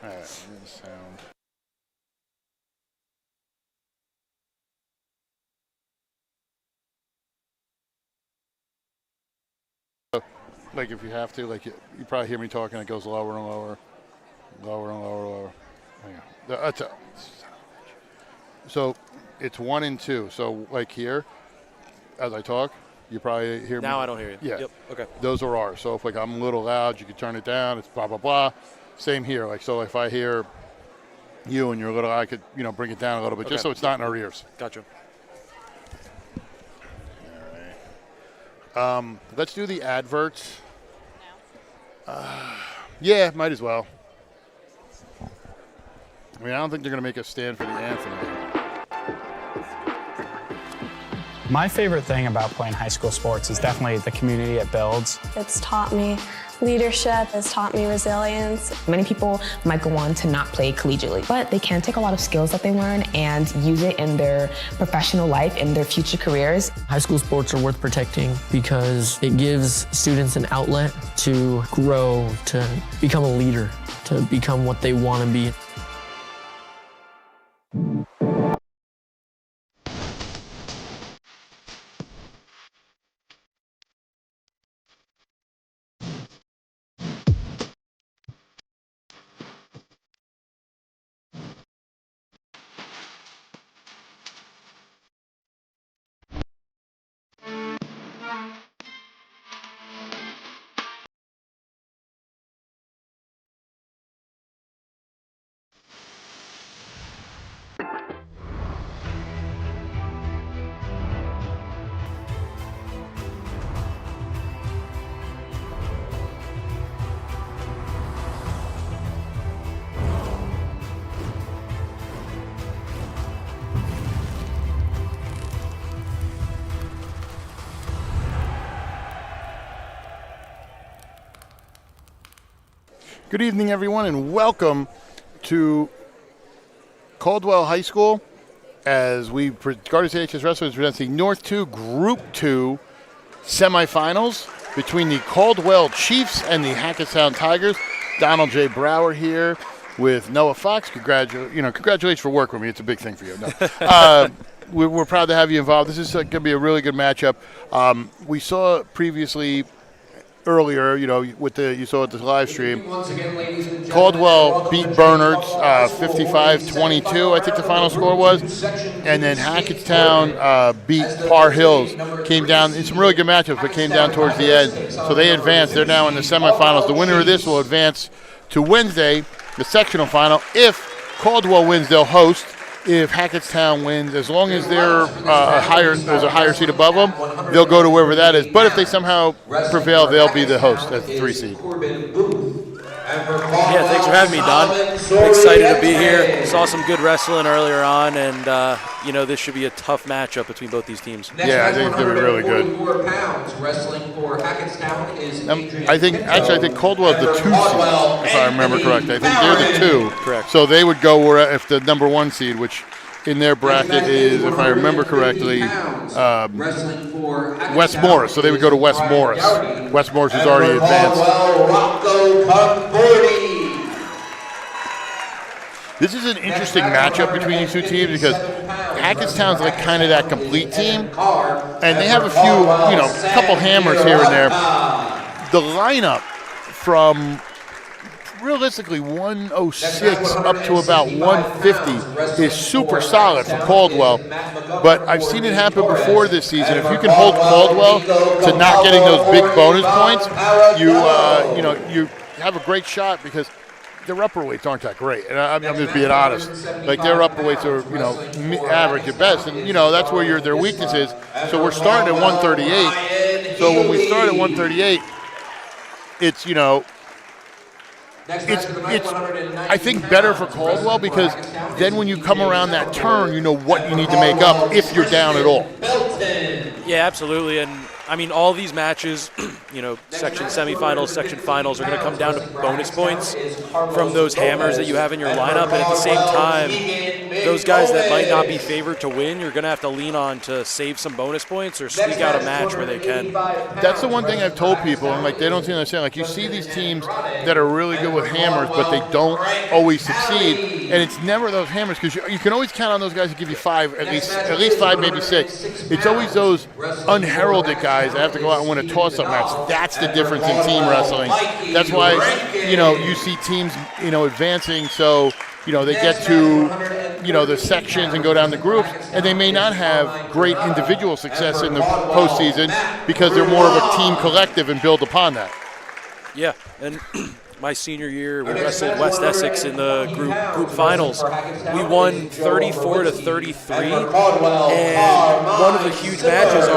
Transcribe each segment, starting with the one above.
All right, sound. Like if you have to, like you probably hear me talking, it goes lower and lower, lower and lower, lower. That's a, so it's 1 and 2. So like here, as I talk, you probably hear me. Now I don't hear you. Yeah. Yep. Okay. Those are ours. So if like I'm a little loud, you can turn it down. It's blah blah blah. Same here. Like so, if I hear you and you're a little, I could bring it down a little bit, just so it's not in our ears. Gotcha. All right. Let's do the adverts. Yeah, might as well. I mean, I don't think they're going to make us stand for the anthem. My favorite thing about playing high school sports is definitely the community it builds. It's taught me leadership, it's taught me resilience. Many people might go on to not play collegiately, but they can take a lot of skills that they learn and use it in their professional life, in their future careers. High school sports are worth protecting because it gives students an outlet to grow, to become a leader, to become what they want to be. Good evening, everyone, and welcome to Caldwell High School as we, GSHSW Wrestling presents the North 2 Group 2 semifinals between the Caldwell Chiefs and the Hackettstown Tigers. Donald J. Brower here with Noah Fox. Congratulations for working with me. It's a big thing for you. No. We're proud to have you involved. This is going to be a really good matchup. We saw previously earlier, you saw at the live stream, Caldwell beat Bernards 55-22, I think the final score was, and then Hackettstown beat Par Hills. Came down in some really good matchups, but came down towards the end. So they advanced. They're now in the semifinals. The winner of this will advance to Wednesday, the sectional final. If Caldwell wins, they'll host. If Hackettstown wins, as long as there's a higher seed above them, they'll go to wherever that is. But if they somehow prevail, they'll be the host as the 3 seed. Yeah, thanks for having me, Don. I'm excited to be here. Saw some good wrestling earlier on, and this should be a tough matchup between both these teams. Yeah, I think it's going to be really good. Wrestling for Hackettstown is I think Caldwell is the 2 seed, if I remember correctly. I think they're the 2. Correct. So they would go where if the number 1 seed, which in their bracket is, if I remember correctly, West Morris. So they would go to West Morris. West Morris has already advanced. This is an interesting matchup between these 2 teams because Hackettstown's like kind of that complete team, and they have a few, couple hammers here and there. The lineup from realistically 106 up to about 150 is super solid for Caldwell, but I've seen it happen before this season. If you can hold Caldwell to not getting those big bonus points, you have a great shot because their upper weights aren't that great, and I'm just being honest. Like their upper weights are, average at best, and that's where their weakness is. So we're starting at 138. So when we start at 138, it's I think better for Caldwell because then when you come around that turn, you know what you need to make up if you're down at all. Yeah, absolutely. And I mean, all these matches, section semifinals, section finals are going to come down to bonus points from those hammers that you have in your lineup. And at the same time, those guys that might not be favored to win, you're going to have to lean on to save some bonus points or squeak out a match where they can. That's the one thing I've told people, and they don't seem to understand. You see these teams that are really good with hammers, but they don't always succeed. And it's never those hammers, because you can always count on those guys to give you 5, at least 5, maybe 6. It's always those unheralded guys that have to go out and win a toss-up match. That's the difference in team wrestling. That's why, you see teams, advancing, so, they get to, the sections and go down the groups, and they may not have great individual success in the postseason because they're more of a team collective and build upon that. Yeah, and my senior year, we wrestled West Essex in the group finals. We won 34-33, and one of the huge matches,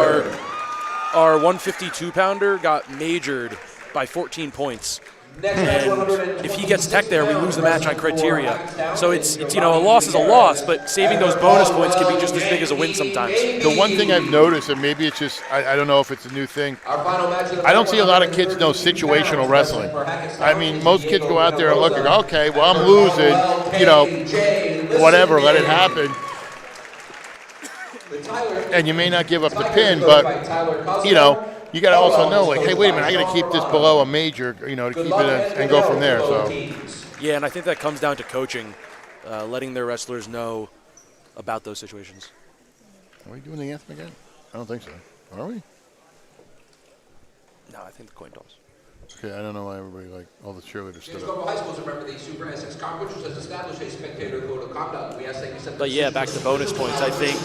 our 152-pounder got majored by 14 points. And if he gets tech there, we lose the match on criteria. So it's a loss is a loss, but saving those bonus points can be just as big as a win sometimes. The one thing I've noticed, and maybe it's just, I don't know if it's a new thing, I don't see a lot of kids know situational wrestling. I mean, most kids go out there and look and go, okay, well, I'm losing, whatever, let it happen. And you may not give up the pin, but, you got to also know, hey, wait a minute, I got to keep this below a major, to keep it and go from there. So. Yeah, and I think that comes down to coaching, letting their wrestlers know about those situations. Are we doing the anthem again? I don't think so. Are we? No, I think the coin toss. Okay, I don't know why everybody, all the cheerleaders stood Caldwell up. High School is a member of the Super Essex Conference, which has established a spectator code of conduct. We ask that you set But yeah, back to bonus points. I think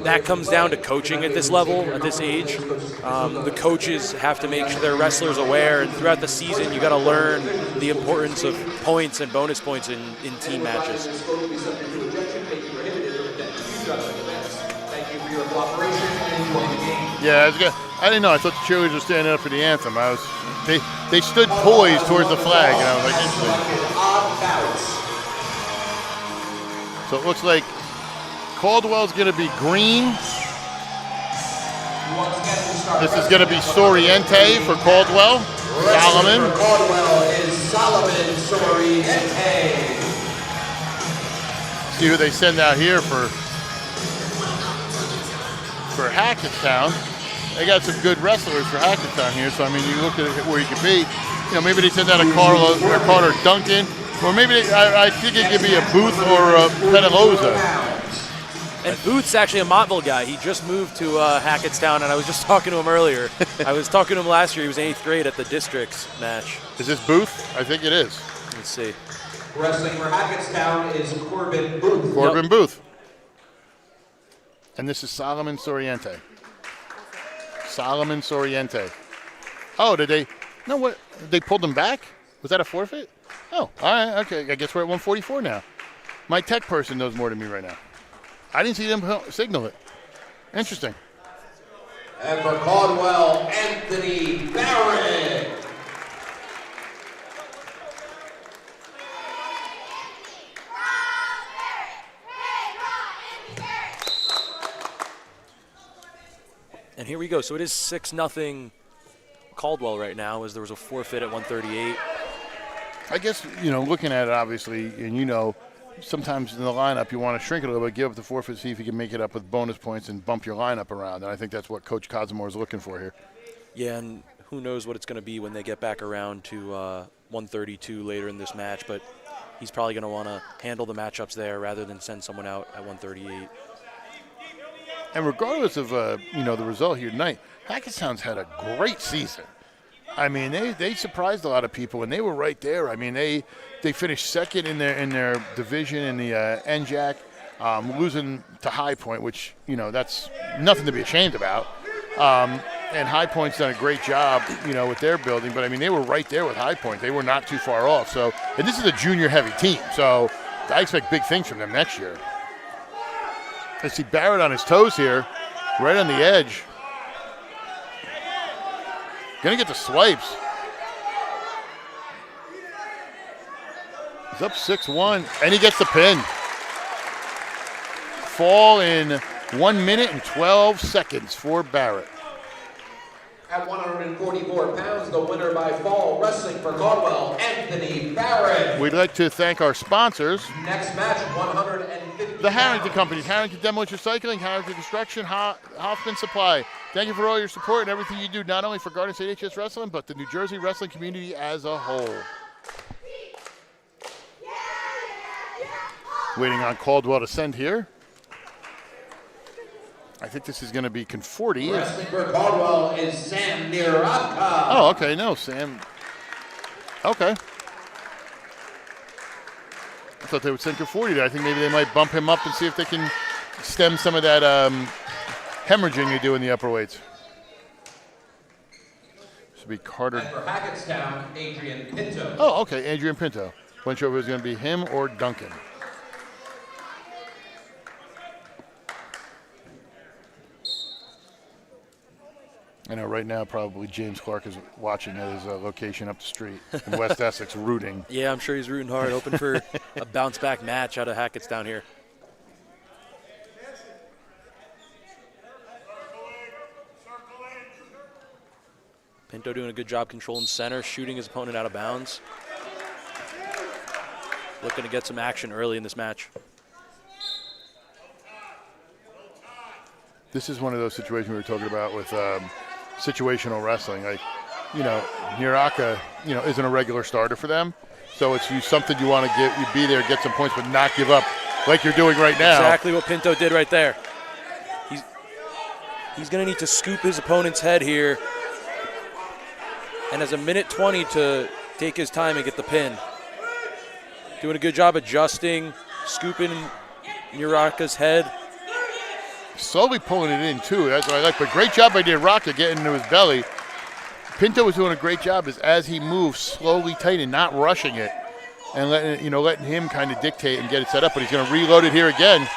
that comes down to coaching at this level, at this age. The coaches have to make sure their wrestlers aware, and throughout the season, you got to learn the importance of points and bonus points in team matches. Thank you for your cooperation and enjoy the game. Yeah, I didn't know. I thought the cheerleaders were standing up for the anthem. They stood poised towards the flag, and I was like, interesting. So it looks like Caldwell's going to be green. This is going to be Soriente for Caldwell. Solomon. For Caldwell is Solomon Soriente. See who they send out here for Hackettstown. They got some good wrestlers for Hackettstown here, so I mean, you look at it where you could be. Maybe they send out a Carter Duncan, or maybe I think it could be a Booth or a Paradello. And Booth's actually a Montville guy. He just moved to Hackettstown, and I was just talking to him earlier. I was talking to him last year. He was in 8th grade at the districts match. Is this Booth? I think it is. Let's see. Wrestling for Hackettstown is Corbin Booth. Corbin Booth. And this is Solomon Soriente. Solomon Soriente. Oh, did they? No, what? They pulled him back? Was that a forfeit? Oh, all right, okay. I guess we're at 144 now. My tech person knows more than me right now. I didn't see them signal it. Interesting. And for Caldwell, Anthony Barrett. And here we go. So it is 6-0 Caldwell right now, as there was a forfeit at 138. I guess, looking at it, obviously, and sometimes in the lineup you want to shrink it a little bit, give up the forfeit, see if you can make it up with bonus points and bump your lineup around. And I think that's what Coach Cosmore is looking for here. Yeah, and who knows what it's going to be when they get back around to 132 later in this match. But he's probably going to want to handle the matchups there rather than send someone out at 138. And regardless of the result here tonight, Hackettstown's had a great season. I mean, they surprised a lot of people, and they were right there. I mean, they finished second in their division in the NJAC, losing to High Point, which that's nothing to be ashamed about. And High Point's done a great job, with their building. But I mean, they were right there with High Point. They were not too far off. So, and this is a junior heavy team, so I expect big things from them next year. I see Barrett on his toes here, right on the edge. Gonna get the swipes. He's up 6-1, and he gets the pin. Fall in 1 minute and 12 seconds for Barrett. At 144 pounds, the winner by fall wrestling for Caldwell, Anthony Barrett. We'd like to thank our sponsors. Next match, 150 The Harrington Companies, Harrington Demolition Recycling, Harrington Construction, Hoffman Supply. Thank you for all your support and everything you do, not only for Garden State HS Wrestling, but the New Jersey wrestling community as a whole. Waiting on Caldwell to send here. I think this is going to be Conforti. Wrestling for Caldwell is Sam Niraka. Oh, okay, no, Sam. Okay. I thought they would send Conforti there. I think maybe they might bump him up and see if they can stem some of that hemorrhaging you do in the upper weights. This would be Carter. And for Hackettstown, Adrian Pinto. Oh, okay, Adrian Pinto. Wasn't sure if it was going to be him or Duncan. I know right now probably James Clark is watching at his location up the street in West Essex, rooting. Yeah, I'm sure he's rooting hard, hoping for a bounce-back match out of Hackettstown here. Pinto doing a good job controlling center, shooting his opponent out of bounds. Looking to get some action early in this match. This is one of those situations we were talking about with situational wrestling. Like, Niraka, isn't a regular starter for them. So it's something you want to get, you be there, get some points, but not give up like you're doing right now. Exactly what Pinto did right there. He's going to need to scoop his opponent's head here. And has a minute 20 to take his time and get the pin. Doing a good job adjusting, scooping Niraka's head. Slowly pulling it in, too. That's what I like. But great job by Niraka getting into his belly. Pinto was doing a great job as he moves, slowly tight and not rushing it. And letting him kind of dictate and get it set up. But he's going to reload it here again.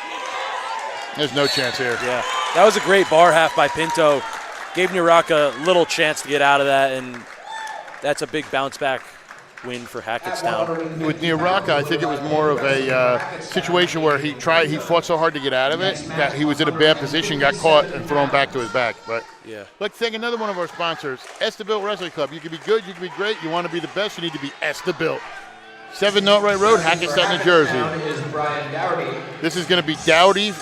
There's no chance here. Yeah, that was a great bar half by Pinto. Gave Niraka a little chance to get out of that, and that's a big bounce back win for Hackettstown. With Niraka, I think it was more of a situation where he fought so hard to get out of it that he was in a bad position, got caught, and thrown back to his back. But yeah, let's thank another one of our sponsors, Estabilt Wrestling Club. You can be good, you can be great. You want to be the best, you need to be Estabilt. 7 Nortright Road, Hackettstown, New Jersey. This is going to be Dougherty, and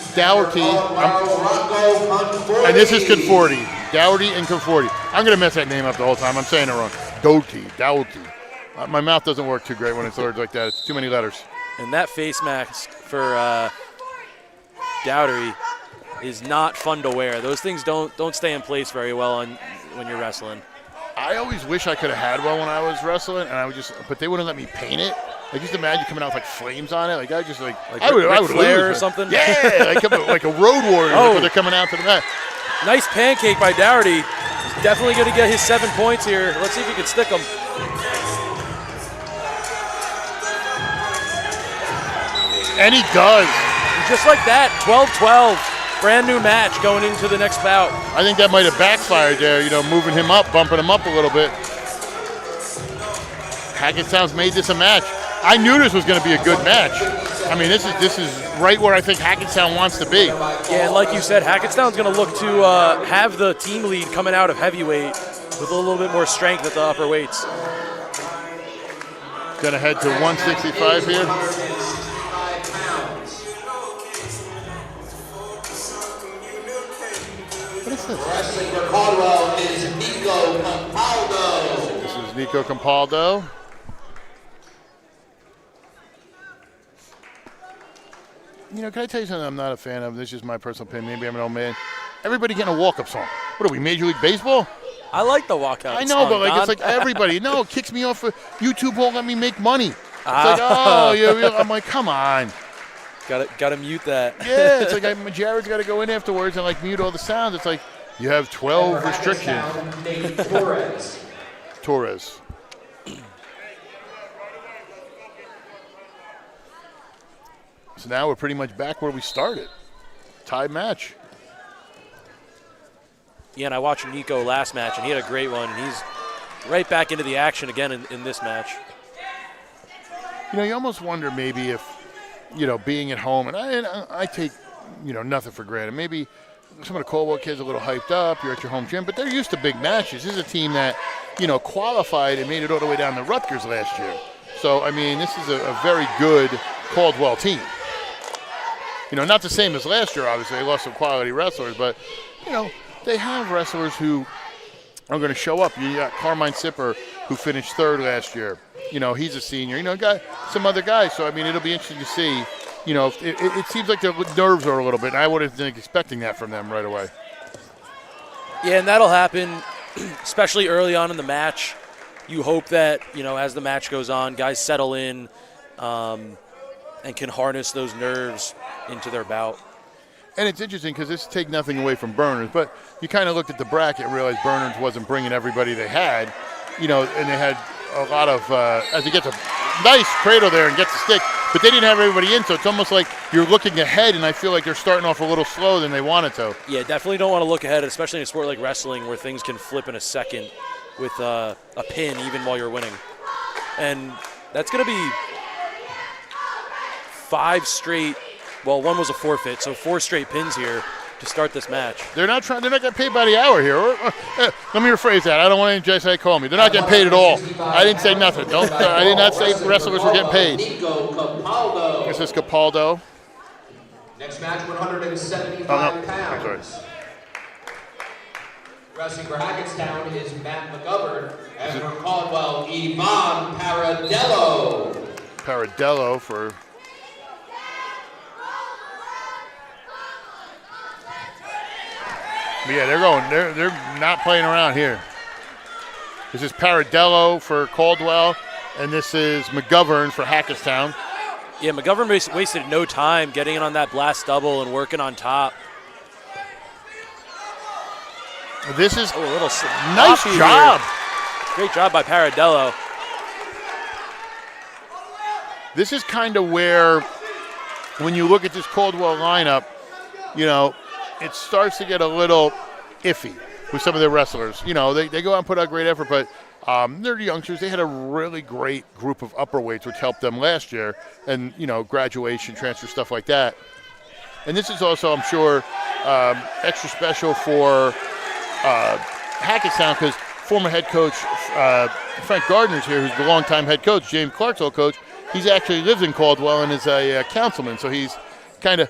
this is Conforti. Dougherty and Conforti. I'm going to mess that name up the whole time. I'm saying it wrong. Dougherty. My mouth doesn't work too great when it's words like that. It's too many letters. And that face mask for Dougherty is not fun to wear. Those things don't stay in place very well when you're wrestling. I always wish I could have had one when I was wrestling, and but they wouldn't let me paint it. Like, just imagine coming out with flames on it. Like, I just I would Flair lose, or something. Yeah, like a road warrior when they're coming out to the mat. Nice pancake by Dougherty. He's definitely going to get his 7 points here. Let's see if he can stick them. And he does. And just like that, 12-12. Brand new match going into the next bout. I think that might have backfired there, moving him up, bumping him up a little bit. Hackettstown's made this a match. I knew this was going to be a good match. I mean, this is right where I think Hackettstown wants to be. Yeah, and like you said, Hackettstown's going to look to have the team lead coming out of heavyweight with a little bit more strength at the upper weights. Going to head to 165 here. What is this? Wrestling for Caldwell is Nico Campaldo. This is Nico Campaldo. Can I tell you something I'm not a fan of? This is my personal opinion. Maybe I'm an old man. Everybody getting a walk-up song. What are we, Major League Baseball? I like the walkout. I know, song, but Don. it's like everybody. No, it kicks me off. YouTube won't let me make money. It's like, oh, yeah. I'm like, come on. Gotta mute that. Yeah, it's like Jared's got to go in afterwards and mute all the sounds. It's like you have 12 restrictions. Torres. So now we're pretty much back where we started. Tie match. Yeah, and I watched Nico last match, and he had a great one, and he's right back into the action again in this match. You almost wonder maybe if, being at home, and I take nothing for granted. Maybe some of the Caldwell kids are a little hyped up. You're at your home gym, but they're used to big matches. This is a team that, qualified and made it all the way down to Rutgers last year. So, I mean, this is a very good Caldwell team. Not the same as last year, obviously. They lost some quality wrestlers, but, they have wrestlers who are going to show up. You got Carmine Sipper, who finished third last year. He's a senior. Got some other guys. So, I mean, it'll be interesting to see. It seems like their nerves are a little bit, and I wasn't expecting that from them right away. Yeah, and that'll happen, especially early on in the match. You hope that, as the match goes on, guys settle in and can harness those nerves into their bout. And it's interesting because this take nothing away from Berners, but you kind of looked at the bracket and realized Berners wasn't bringing everybody they had, and they had a lot of, as he gets a nice cradle there and gets the stick, but they didn't have everybody in, so it's almost like you're looking ahead, and I feel like they're starting off a little slower than they wanted to. Yeah, definitely don't want to look ahead, especially in a sport like wrestling where things can flip in a second with a pin even while you're winning. And that's going to be 5 straight. Well, one was a forfeit, so 4 straight pins here to start this match. They're not getting paid by the hour here. Let me rephrase that. I don't want any JSA to call me. They're not getting paid at all. I didn't say nothing. I did not say wrestlers were getting paid. This is Capaldo. Next match, 175 pounds. I'm sorry. Wrestling for Hackettstown is Matt McGovern, and for Caldwell, Ivan Paradello. Paradello for... But yeah, they're not playing around here. This is Paradello for Caldwell, and this is McGovern for Hackettstown. Yeah, McGovern wasted no time getting in on that blast double and working on top. This is a little nice job. Here. Great job by Paradello. This is kind of where, when you look at this Caldwell lineup, it starts to get a little iffy with some of their wrestlers. They go out and put out great effort, but they're youngsters. They had a really great group of upperweights, which helped them last year, and, graduation, transfer, stuff like that. And this is also, I'm sure, extra special for Hackettstown because former head coach Frank Gardner's here, who's the longtime head coach, James Clark's old coach. He's actually lives in Caldwell and is a councilman, so he's kind of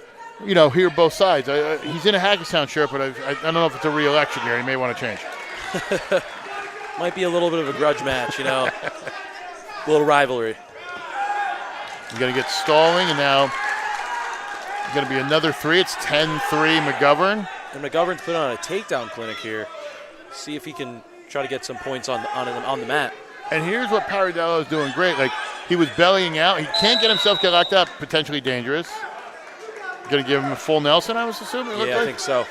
hear both sides. He's in a Hackettstown shirt, but I don't know if it's a re-election here. He may want to change. Might be a little bit of a grudge match, a little rivalry. You're going to get stalling, and now going to be another 3. It's 10-3 McGovern. And McGovern's put on a takedown clinic here. See if he can try to get some points on the mat. And here's what Paradello is doing great. Like, he was bellying out. He can't get himself get locked up. Potentially dangerous. Going to give him a full Nelson, I was assuming? Yeah, I think so.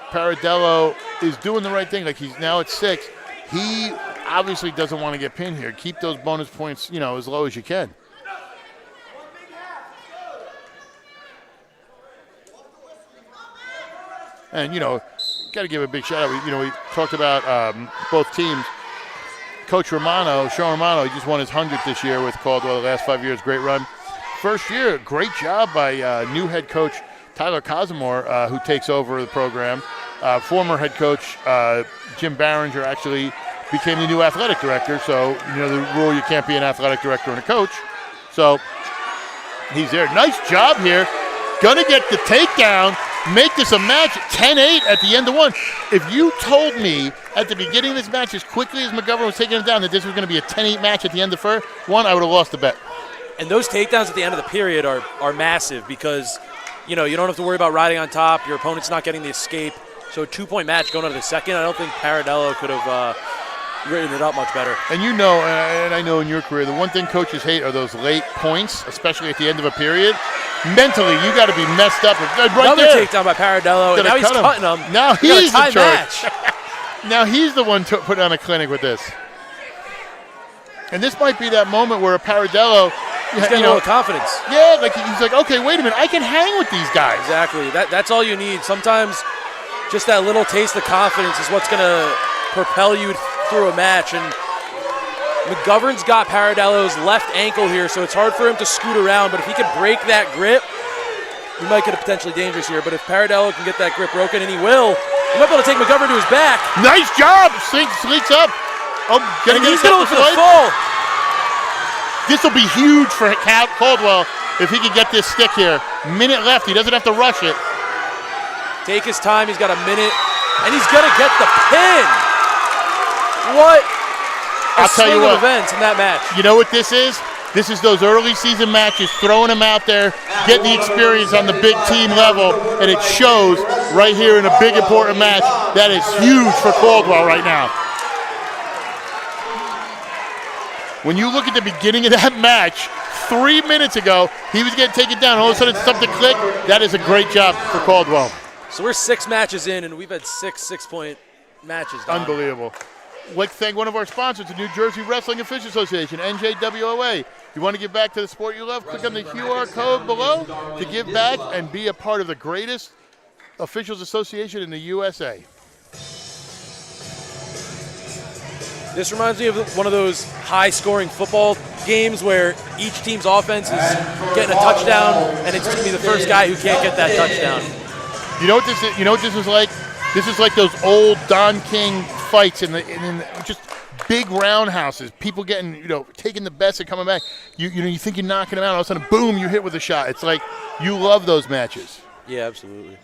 Paradello is doing the right thing. Like, he's now at 6. He obviously doesn't want to get pinned here. Keep those bonus points, as low as you can. And, got to give a big shout out. We talked about both teams. Coach Sean Romano, he just won his 100th this year with Caldwell the last 5 years. Great run. First year, great job by new head coach Tyler Cosmore, who takes over the program. Former head coach Jim Barringer actually became the new athletic director. So, the rule, you can't be an athletic director and a coach. So, he's there. Nice job here. Gonna get the takedown. Make this a match 10-8 at the end of 1. If you told me at the beginning of this match, as quickly as McGovern was taking him down, that this was going to be a 10-8 match at the end of 1, I would have lost the bet. And those takedowns at the end of the period are massive because, you don't have to worry about riding on top. Your opponent's not getting the escape. So a 2-point match going into the second, I don't think Paradello could have written it up much better. And and I know in your career, the one thing coaches hate are those late points, especially at the end of a period. Mentally, you got to be messed up. Another takedown by Paradello, and now he's cutting him. Now he's in charge. Match. Now he's the one to put on a clinic with this. And this might be that moment where a Paradello, he's getting a little confidence. Yeah, he's like, okay, wait a minute, I can hang with these guys. Exactly. That's all you need. Sometimes just that little taste of confidence is what's going to propel you through a match. And McGovern's got Paradello's left ankle here, so it's hard for him to scoot around. But if he can break that grip, we might get a potentially dangerous here. But if Paradello can get that grip broken, and he will, he might be able to take McGovern to his back. Nice job. Slinks up. Oh, He's going to look for the fall. This will be huge for Caldwell if he can get this stick here. Minute left. He doesn't have to rush it. Take his time. He's got a minute. And he's going to get the pin. What a swing of events in that match. You know what this is? This is those early season matches, throwing them out there, getting the experience on the big team level, and it shows right here in a big important match. That is huge for Caldwell right now. When you look at the beginning of that match, 3 minutes ago, he was getting taken down. All of a sudden, something clicked. That is a great job for Caldwell. So we're 6 matches in, and we've had 6 6-point matches. Don. Unbelievable. Like to thank one of our sponsors, the New Jersey Wrestling Officials Association, NJSIAA. You want to give back to the sport you love? Click on the QR code below to give back and be a part of the greatest officials association in the USA. This reminds me of one of those high-scoring football games where each team's offense is getting a touchdown, and it's going to be the first guy who can't get that touchdown. You know what this is? You know what this is like? This is like those old Don King fights in just big roundhouses. People getting, taking the best and coming back. You think you're knocking them out, all of a sudden, boom, you hit with a shot. It's like you love those matches. Yeah, absolutely.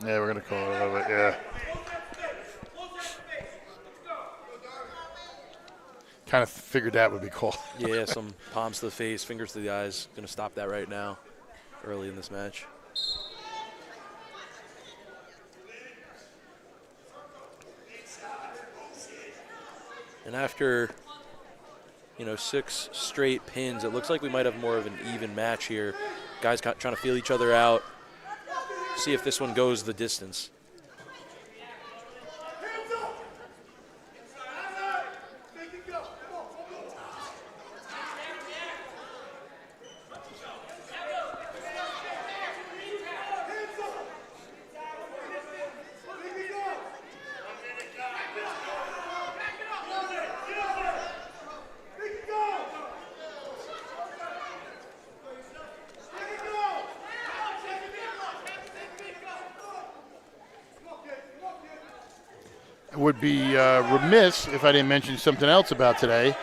Yeah, we're going to call it a little bit, yeah. Kind of figured that would be called. Yeah, some palms to the face, fingers to the eyes. Going to stop that right now, early in this match. And after, 6 straight pins, it looks like we might have more of an even match here. Guys trying to feel each other out. See if this one goes the distance. Would be remiss if I didn't mention something else about today.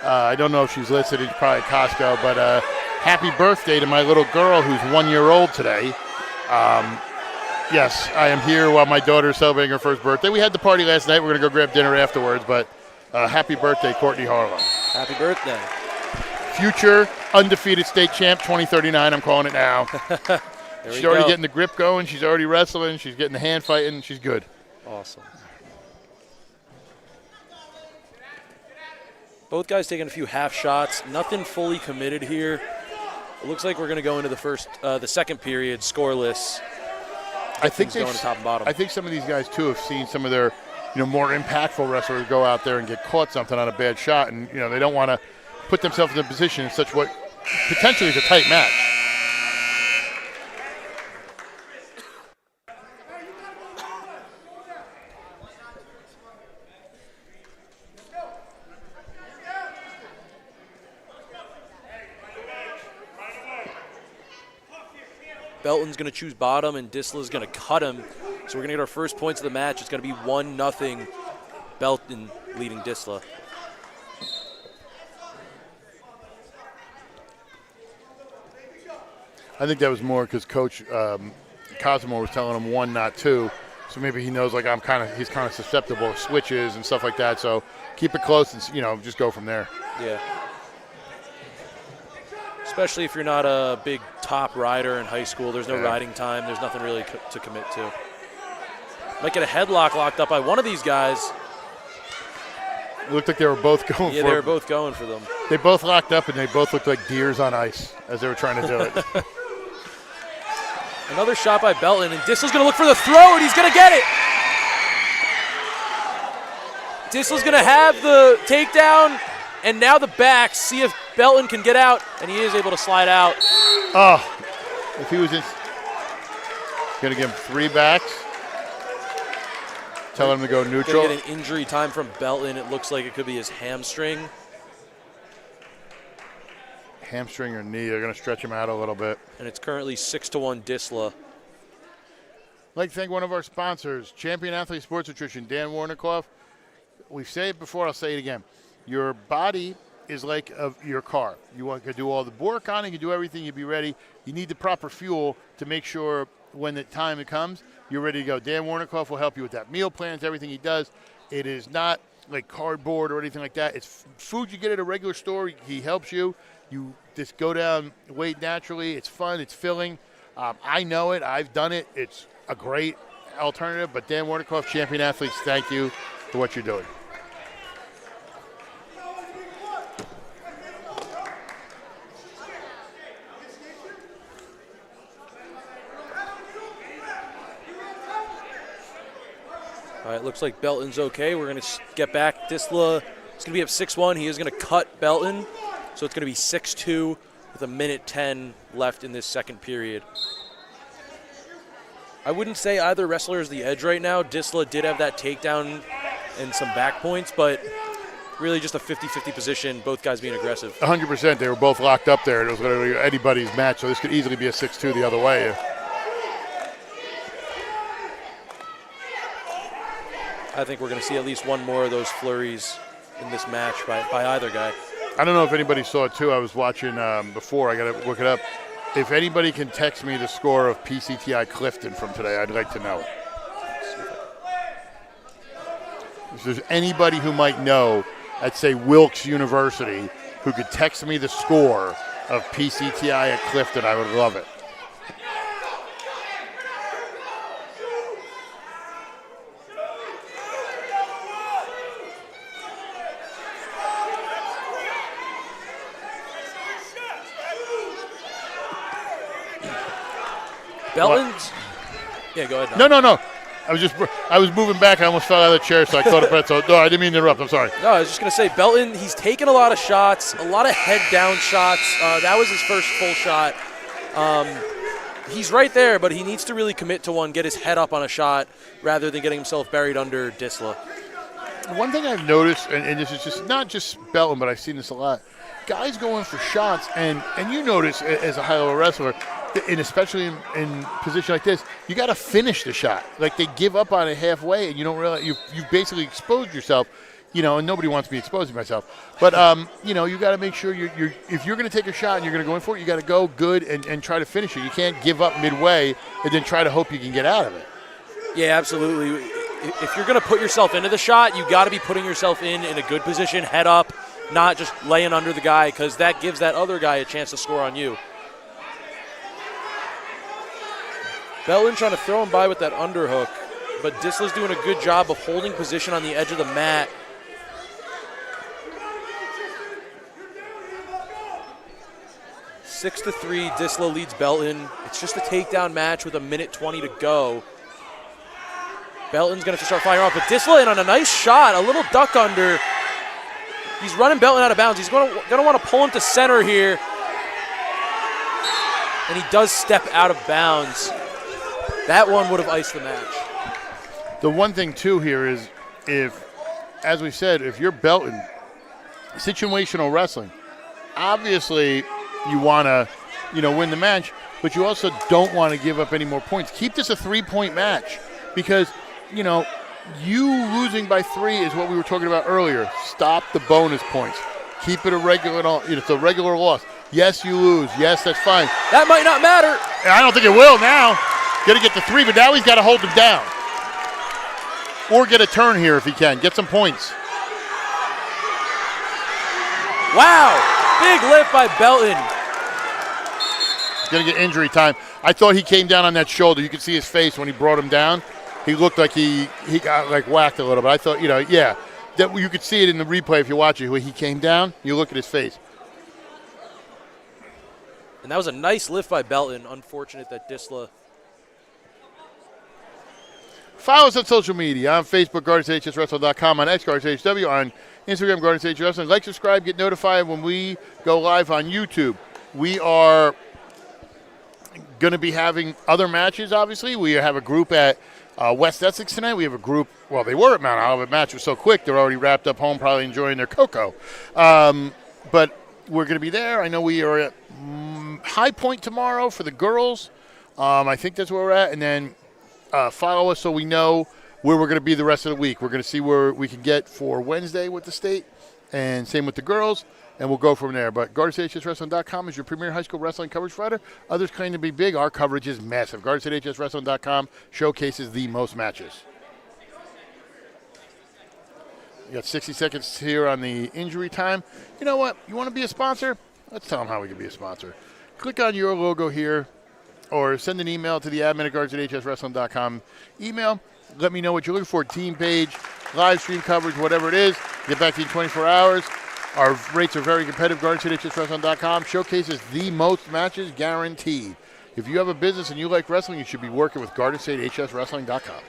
I don't know if she's listed. It's probably Costco, but happy birthday to my little girl who's 1 year old today. Yes, I am here while my daughter is celebrating her first birthday. We had the party last night. We're going to go grab dinner afterwards, but happy birthday, Courtney Harlow. Happy birthday. Future undefeated state champ, 2039. I'm calling it now. She's already getting the grip going. She's already wrestling. She's getting the hand fighting. She's good. Awesome. Both guys taking a few half shots. Nothing fully committed here. It looks like we're going to go into the second period scoreless. I think going to top and bottom. I think some of these guys too have seen some of their, more impactful wrestlers go out there and get caught something on a bad shot, and they don't want to put themselves in a position in such what potentially is a tight match. Belton's going to choose bottom, and Disla's going to cut him. So we're going to get our first points of the match. It's going to be 1-0 Belton leading Disla. I think that was more because Coach Cosimo was telling him 1, not 2. So maybe he knows he's kind of susceptible to switches and stuff like that. So keep it close and just go from there. Yeah. Especially if you're not a big top rider in high school. There's no riding time. There's nothing really to commit to. Might get a headlock locked up by one of these guys. It looked like they were both going for it. Yeah, they were both going for them. They both locked up, and they both looked like deers on ice as they were trying to do it. Another shot by Belton, and Disla's going to look for the throw, and he's going to get it. Disla's going to have the takedown, and now the back. See if Belton can get out, and he is able to slide out. Oh, if he was going to give him 3 backs. Tell him to go neutral. Get an injury time from Belton. It looks like it could be his hamstring. Hamstring or knee. They're going to stretch him out a little bit. And it's currently 6-1 Disla. I'd like to thank one of our sponsors, Champion Athlete Sports Nutrition, Dan Warnikoff. We've said it before, I'll say it again. Your body is like your car. You want to do all the work on it, you can do everything, you'll be ready. You need the proper fuel to make sure when the time comes, you're ready to go. Dan Warnikoff will help you with that. Meal plans, everything he does. It is not like cardboard or anything like that. It's food you get at a regular store. He helps you. You just go down weight naturally. It's fun. It's filling. I know it. I've done it. It's a great alternative. But Dan Warnikoff, Champion Athletes, thank you for what you're doing. All right, looks like Belton's okay. We're going to get back. Disla is going to be up 6-1. He is going to cut Belton. So it's going to be 6-2 with 1:10 left in this second period. I wouldn't say either wrestler is the edge right now. Disla did have that takedown and some back points, but really just a 50-50 position, both guys being aggressive. 100%. They were both locked up there. It was going to be anybody's match, so this could easily be a 6-2 the other way. I think we're going to see at least one more of those flurries in this match by either guy. I don't know if anybody saw it too. I was watching before. I got to look it up. If anybody can text me the score of PCTI Clifton from today, I'd like to know. If there's anybody who might know at, say, Wilkes University who could text me the score of PCTI at Clifton, I would love it. Belton's. Yeah, go ahead. No. I was moving back. I almost fell out of the chair, so I caught a breath. So no, I didn't mean to interrupt. I'm sorry. No, I was just going to say, Belton, he's taken a lot of shots, a lot of head-down shots. That was his first full shot. He's right there, but he needs to really commit to one, get his head up on a shot, rather than getting himself buried under Disla. One thing I've noticed, and this is just not just Belton, but I've seen this a lot, guys going for shots, and you notice as a high-level wrestler, and especially in position like this, you got to finish the shot. Like they give up on it halfway, and you don't realize you've basically exposed yourself. And nobody wants me exposing myself. But you got to make sure you're if you're going to take a shot and you're going to go in for it, you got to go good and try to finish it. You can't give up midway and then try to hope you can get out of it. Yeah, absolutely. If you're going to put yourself into the shot, you got to be putting yourself in a good position, head up, not just laying under the guy, because that gives that other guy a chance to score on you. Belton trying to throw him by with that underhook, but Disla's doing a good job of holding position on the edge of the mat. Six to 3, Disla leads Belton. It's just a takedown match with 1:20 to go. Belton's going to start firing off, but Disla in on a nice shot, a little duck under. He's running Belton out of bounds. He's going to want to pull him to center here. And he does step out of bounds. That one would have iced the match. The one thing, too, here is as we said, if you're Belton, situational wrestling, obviously you want to, win the match, but you also don't want to give up any more points. Keep this a 3-point match because, you losing by 3 is what we were talking about earlier. Stop the bonus points. Keep it a regular, it's a regular loss. Yes, you lose. Yes, that's fine. That might not matter. I don't think it will now. Got to get the 3, but now he's got to hold him down. Or get a turn here if he can. Get some points. Wow. Big lift by Belton. He's going to get injury time. I thought he came down on that shoulder. You could see his face when he brought him down. He looked like he got whacked a little bit. I thought, that you could see it in the replay if you watch it. When he came down, you look at his face. And that was a nice lift by Belton. Unfortunate that Disla Follow us on social media, on Facebook, GardensHSWrestling.com, on X, GSHSW, on Instagram, GardensHS Wrestling. Like, subscribe, get notified when we go live on YouTube. We are going to be having other matches, obviously. We have a group at West Essex tonight. We have a group, well, they were at Mount Olive. The match was so quick, they're already wrapped up home, probably enjoying their cocoa. But we're going to be there. I know we are at High Point tomorrow for the girls. I think that's where we're at. And then follow us so we know where we're going to be the rest of the week. We're going to see where we can get for Wednesday with the state, and same with the girls, and we'll go from there. But GardensHSWrestling.com is your premier high school wrestling coverage provider. Others claim to be big. Our coverage is massive. GardensHSWrestling.com showcases the most matches. We got 60 seconds here on the injury time. You know what? You want to be a sponsor? Let's tell them how we can be a sponsor. Click on your logo here, or send an email to the admin at guards@hswrestling.com. Email, let me know what you're looking for, team page, live stream coverage, whatever it is. Get back to you in 24 hours. Our rates are very competitive. guards@hswrestling.com showcases the most matches guaranteed. If you have a business and you like wrestling, you should be working with guards@hswrestling.com.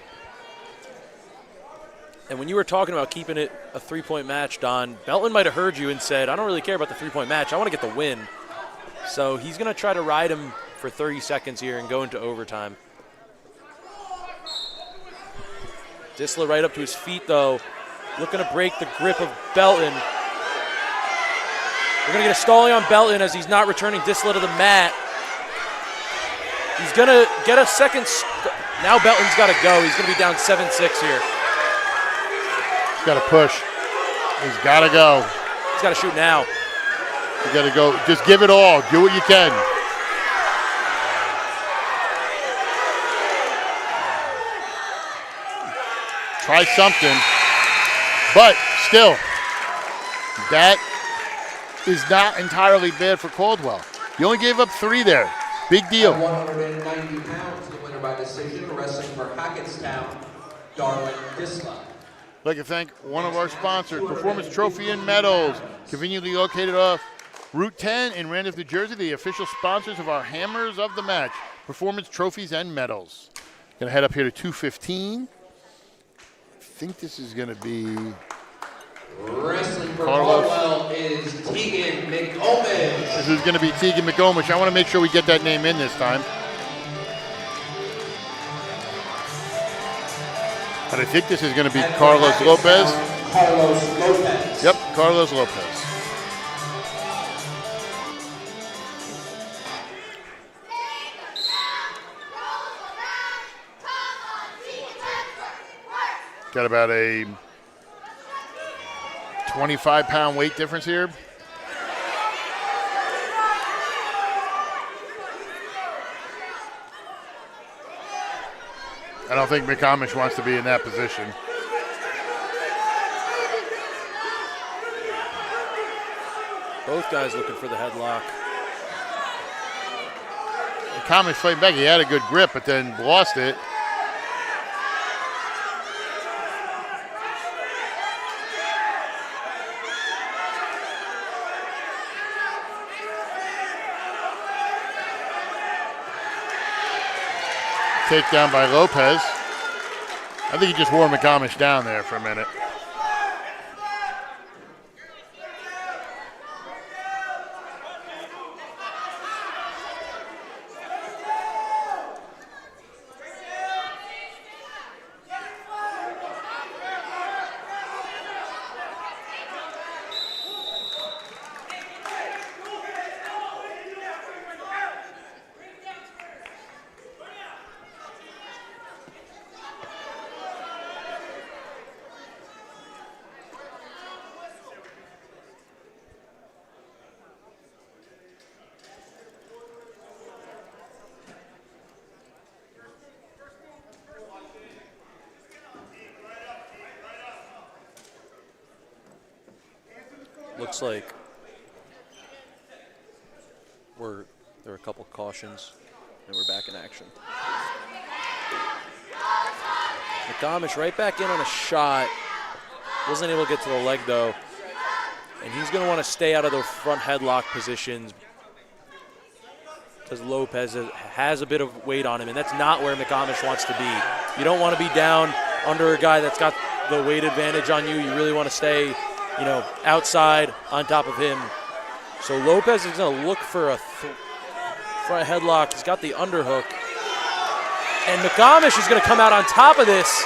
And when you were talking about keeping it a 3-point match, Don, Belton might have heard you and said, I don't really care about the 3-point match. I want to get the win. So he's going to try to ride him for 30 seconds here and go into overtime. Disla right up to his feet, though, looking to break the grip of Belton. We're going to get a stalling on Belton as he's not returning Disla to the mat. He's going to get a second. Now Belton's got to go. He's going to be down 7-6 here. He's got to push. He's got to go. He's got to shoot now. You got to go. Just give it all. Do what you can. Try something. But still, that is not entirely bad for Caldwell. You only gave up 3 there. Big deal. At 190 pounds, the winner by decision, wrestling for Hackettstown, Disla. I'd like to thank one of our sponsors, Performance Trophy and Medals, conveniently located off Route 10 in Randolph, New Jersey, the official sponsors of our Hammers of the Match, Performance Trophies and Medals. Going to head up here to 215. I think this is going to be Wrestling for Caldwell is Tegan McComish. This is going to be Tegan McComish. I want to make sure we get that name in this time. But I think this is going to be Carlos Lopez. Carlos Lopez. Yep, Carlos Lopez. Got about a 25-pound weight difference here. I don't think McComish wants to be in that position. Both guys looking for the headlock. McComish fighting back. He had a good grip, but then lost it. Takedown by Lopez. I think he just wore McComish down there for a minute. Looks like there are a couple cautions, and we're back in action. McComish right back in on a shot. Wasn't able to get to the leg, though. And he's going to want to stay out of the front headlock positions because Lopez has a bit of weight on him, and that's not where McComish wants to be. You don't want to be down under a guy that's got the weight advantage on you. You really want to stay, you know, outside on top of him. So Lopez is going to look for a front headlock. He's got the underhook. And McComish is going to come out on top of this.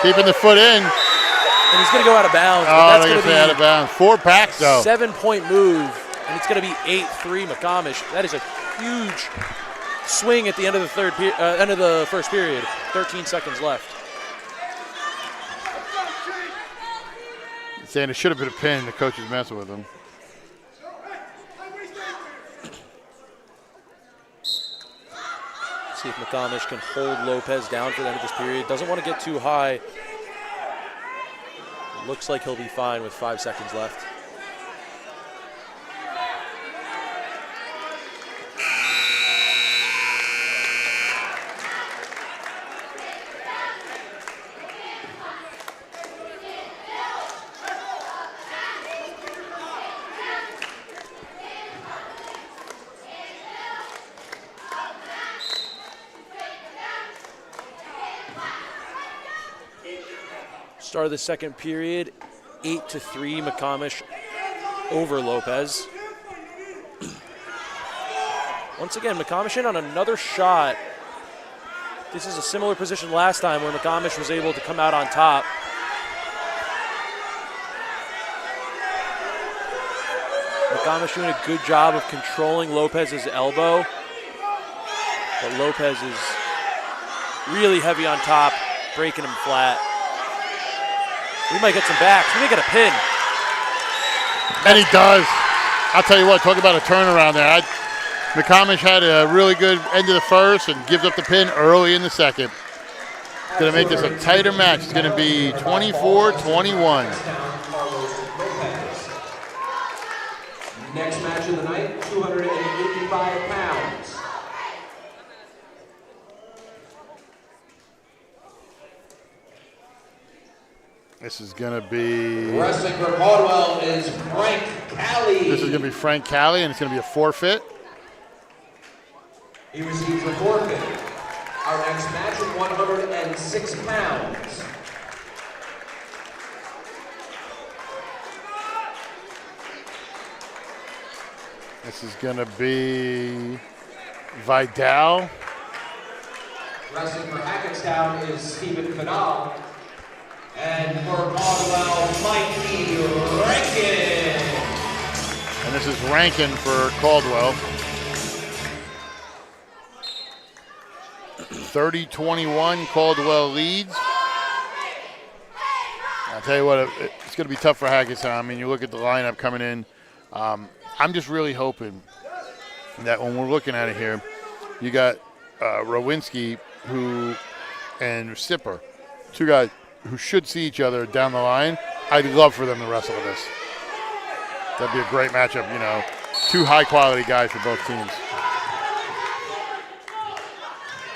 Keeping the foot in. And he's going to go out of bounds. Oh, that's going to be out of bounds. 4 packs, though. 7-point move, and it's going to be 8-3 McComish. That is a huge swing at the end of the end of the first period. 13 seconds left. Saying it should have been a pin. The coach is messing with him. See if McComish can hold Lopez down for the end of this period. Doesn't want to get too high. Looks like he'll be fine with 5 seconds left. Start of the second period, 8-3 McComish over Lopez. Once again, McComish in on another shot. This is a similar position last time where McComish was able to come out on top. McComish doing a good job of controlling Lopez's elbow. But Lopez is really heavy on top, breaking him flat. We might get some backs. We may get a pin. And he does. I'll tell you what, talk about a turnaround there. McComish had a really good end of the first and gives up the pin early in the second. It's going to make this a tighter match. It's going to be 24-21. Next match of the night, 285 pounds. This is going to be... Wrestling for Caldwell is Frank Cali. This is going to be Frank Cali, and it's going to be a forfeit. He receives a forfeit. Our next match is 106 pounds. This is going to be Vidal. Wrestling for Hackettstown is Stephen Vidal. And for Caldwell, Mikey Rankin. And this is Rankin for Caldwell. 30-21, Caldwell leads. I'll tell you what, it's going to be tough for Hackettstown. I mean, you look at the lineup coming in. I'm just really hoping that when we're looking at it here, you got Rowinski and Sipper, 2 guys who should see each other down the line. I'd love for them to wrestle with this. That'd be a great matchup, you know. 2 high-quality guys for both teams.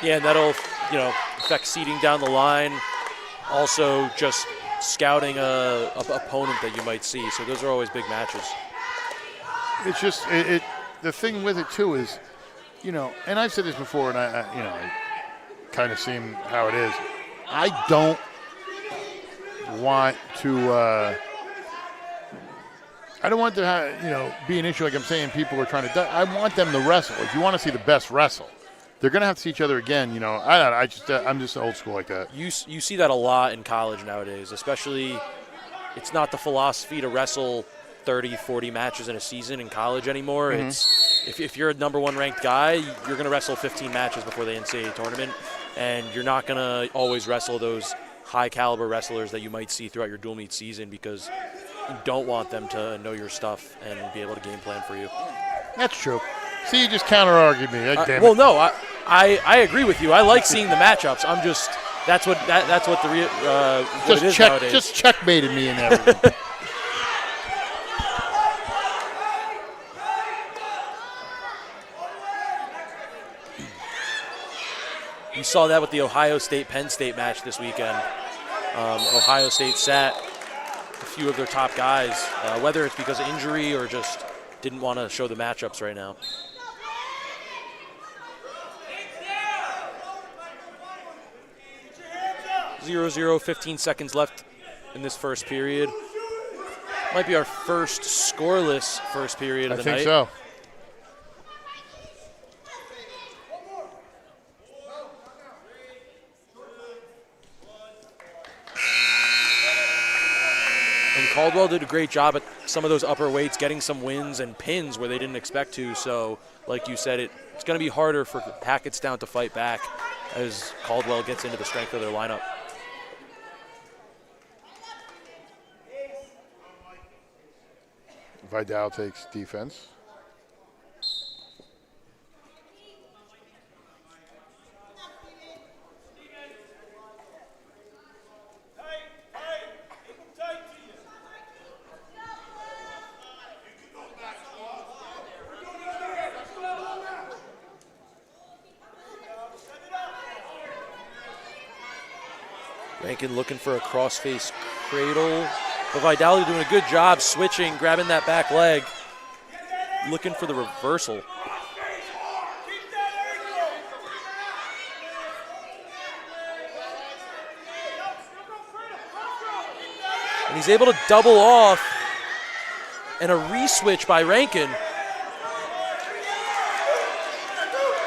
Yeah, and that'll, you know, affect seeding down the line. Also, just scouting a opponent that you might see. So those are always big matches. It's just the thing with it too is, you know, and I've said this before, and I kind of seen how it is. I don't want to. I don't want to have, be an issue like I'm saying people are trying to. I want them to wrestle. If you want to see the best wrestle, they're going to have to see each other again. You know, I'm just old school like that. You see that a lot in college nowadays, especially. It's not the philosophy to wrestle 30, 40 matches in a season in college anymore. Mm-hmm. It's if you're a number 1 ranked guy, you're going to wrestle 15 matches before the NCAA tournament, and you're not going to always wrestle those high caliber wrestlers that you might see throughout your dual meet season because you don't want them to know your stuff and be able to game plan for you. That's true. See, you just counter-argued me. Well, no, I agree with you. I like seeing the matchups. I'm just that's what it is nowadays. Just checkmated me in everything. You saw that with the Ohio State-Penn State match this weekend. Ohio State sat a few of their top guys, whether it's because of injury or just didn't want to show the matchups right now. 0-0, 15 seconds left in this first period. Might be our first scoreless first period of the night. I think so. And Caldwell did a great job at some of those upper weights, getting some wins and pins where they didn't expect to. So, like you said, it's going to be harder for Hackettstown to fight back as Caldwell gets into the strength of their lineup. Vidal takes defense. Rankin looking for a crossface cradle. But Vidal doing a good job switching, grabbing that back leg, looking for the reversal. And he's able to double off, and a re-switch by Rankin.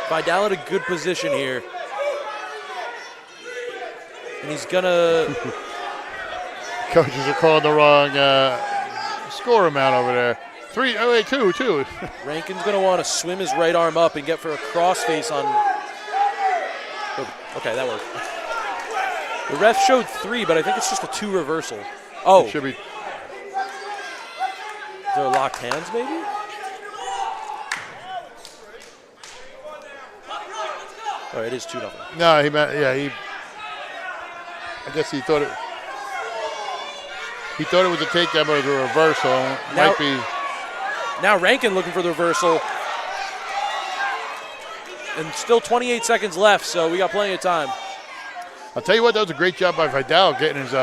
Vidal in a good position here. And he's gonna... Coaches are calling the wrong score amount over there. 2. Rankin's going to want to swim his right arm up and get for a crossface on... Oh, okay, that worked. The ref showed 3, but I think it's just a 2 reversal. Oh. It should be. Is there locked hands, maybe? Oh, it is 2-0. No, he... I guess he thought it... He thought it was a takedown, but it was a reversal. Might be. Now Rankin looking for the reversal. And still 28 seconds left, so we got plenty of time. I'll tell you what, that was a great job by Vidal getting his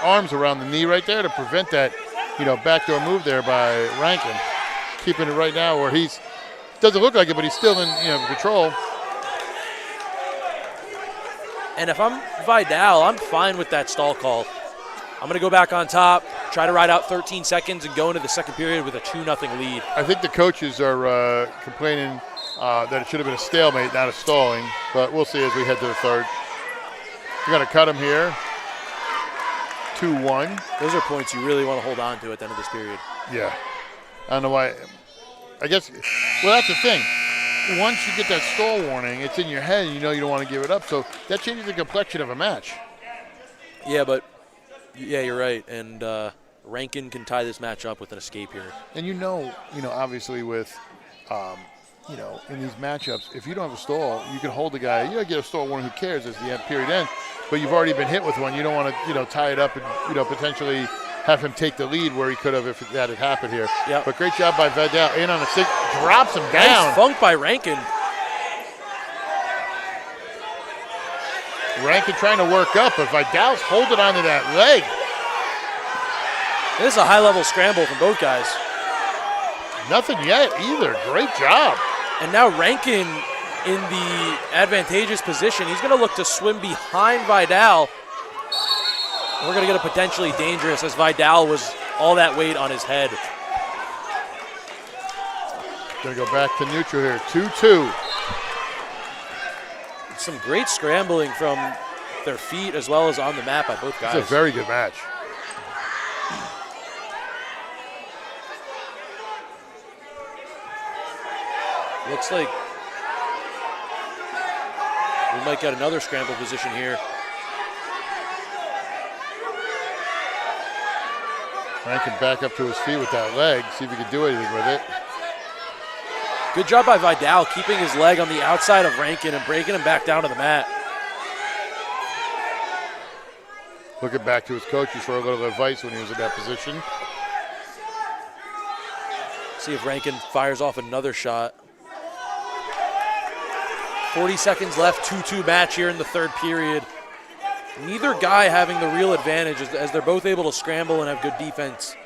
arms around the knee right there to prevent that, backdoor move there by Rankin. Keeping it right now where he's, doesn't look like it, but he's still in, control. And if I'm Vidal, I'm fine with that stall call. I'm going to go back on top, try to ride out 13 seconds, and go into the second period with a 2-0 lead. I think the coaches are complaining that it should have been a stalemate, not a stalling. But we'll see as we head to the third. We're going to cut him here. 2-1. Those are points you really want to hold on to at the end of this period. Yeah. I don't know why. I guess, well, that's the thing. Once you get that stall warning, it's in your head, and you don't want to give it up. So that changes the complexion of a match. Yeah, but... Yeah, you're right, and Rankin can tie this match up with an escape here. And obviously with, in these matchups, if you don't have a stall, you can hold the guy. You get a stall warning, who cares as the period ends, but you've already been hit with one. You don't want to, tie it up and, potentially have him take the lead where he could have if that had happened here. Yep. But great job by Vidal. In on the stick, drops him down. Nice funk by Rankin. Rankin trying to work up, but Vidal's holding onto that leg. This is a high-level scramble from both guys. Nothing yet either. Great job. And now Rankin in the advantageous position. He's going to look to swim behind Vidal. And we're going to get a potentially dangerous as Vidal was all that weight on his head. Going to go back to neutral here. 2-2. Some great scrambling from their feet as well as on the mat by both guys. It's a very good match. Looks like we might get another scramble position here. Rankin back up to his feet with that leg, see if he can do anything with it. Good job by Vidal keeping his leg on the outside of Rankin and breaking him back down to the mat. Looking back to his coaches for a little advice when he was in that position. See if Rankin fires off another shot. 40 seconds left, 2-2 match here in the third period. Neither guy having the real advantage as they're both able to scramble and have good defense.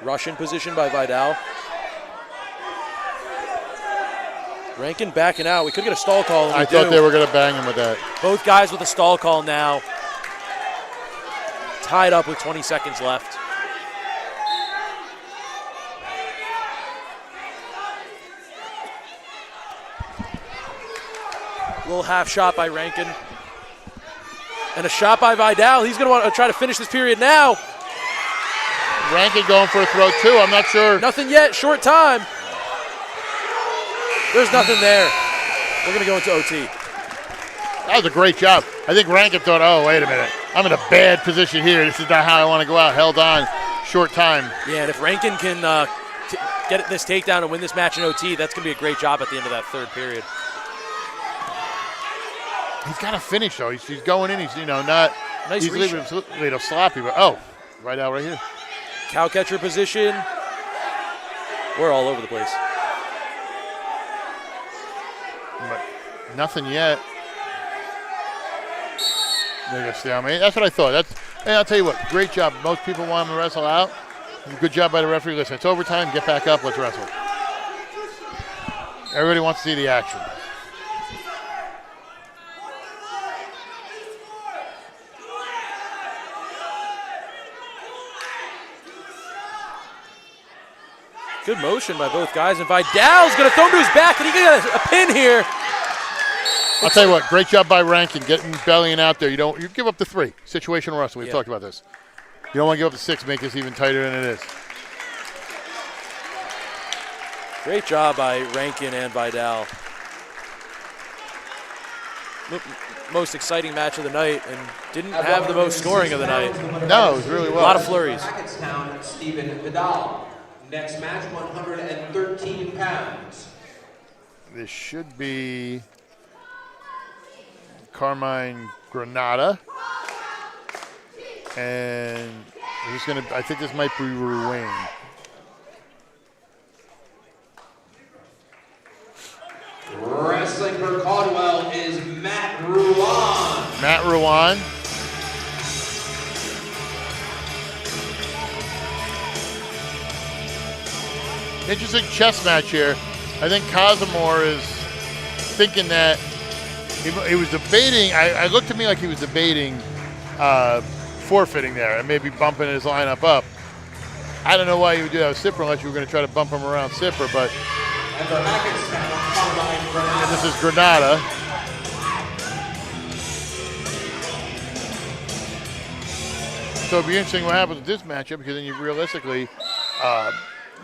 Russian position by Vidal. Rankin backing out. We could get a stall call. And I thought they were going to bang him with that. Both guys with a stall call now. Tied up with 20 seconds left. Little half shot by Rankin. And a shot by Vidal. He's going to want to try to finish this period now. Rankin going for a throw, too. I'm not sure. Nothing yet. Short time. There's nothing there. We're going to go into OT. That was a great job. I think Rankin thought, oh, wait a minute. I'm in a bad position here. This is not how I want to go out. Held on. Short time. Yeah, and if Rankin can get this takedown and win this match in OT, that's going to be a great job at the end of that third period. He's got to finish, though. He's going in. He's, not. Nice he's leaving him a little sloppy, but right out right here. Cow catcher position. We're all over the place. But nothing yet. There you go, stalemate. That's what I thought. Hey, I'll tell you what, great job. Most people want him to wrestle out. Good job by the referee. Listen, it's overtime. Get back up. Let's wrestle. Everybody wants to see the action. Good motion by both guys, and Vidal's going to throw him to his back, and he got a pin here. I'll tell you what, great job by Rankin, getting bellying out there. You give up the 3. Situational wrestle. We've talked about this. You don't want to give up the 6, make this even tighter than it is. Great job by Rankin and Vidal. Most exciting match of the night, and didn't have the most scoring of the night. No, it was really well. A lot of flurries. Hackettstown, Vidal. Next match, 113 pounds. This should be Carmine Granada. And I think this might be Ruane. Wrestling for Caldwell is Matt Ruane. Matt Ruane. Interesting chess match here. I think Casimir is thinking that he was debating. I looked to me like he was debating forfeiting there and maybe bumping his lineup up. I don't know why you would do that with Sipper unless you were going to try to bump him around Sipper, but and this is Granada. So it'll be interesting what happens with this matchup because then you realistically,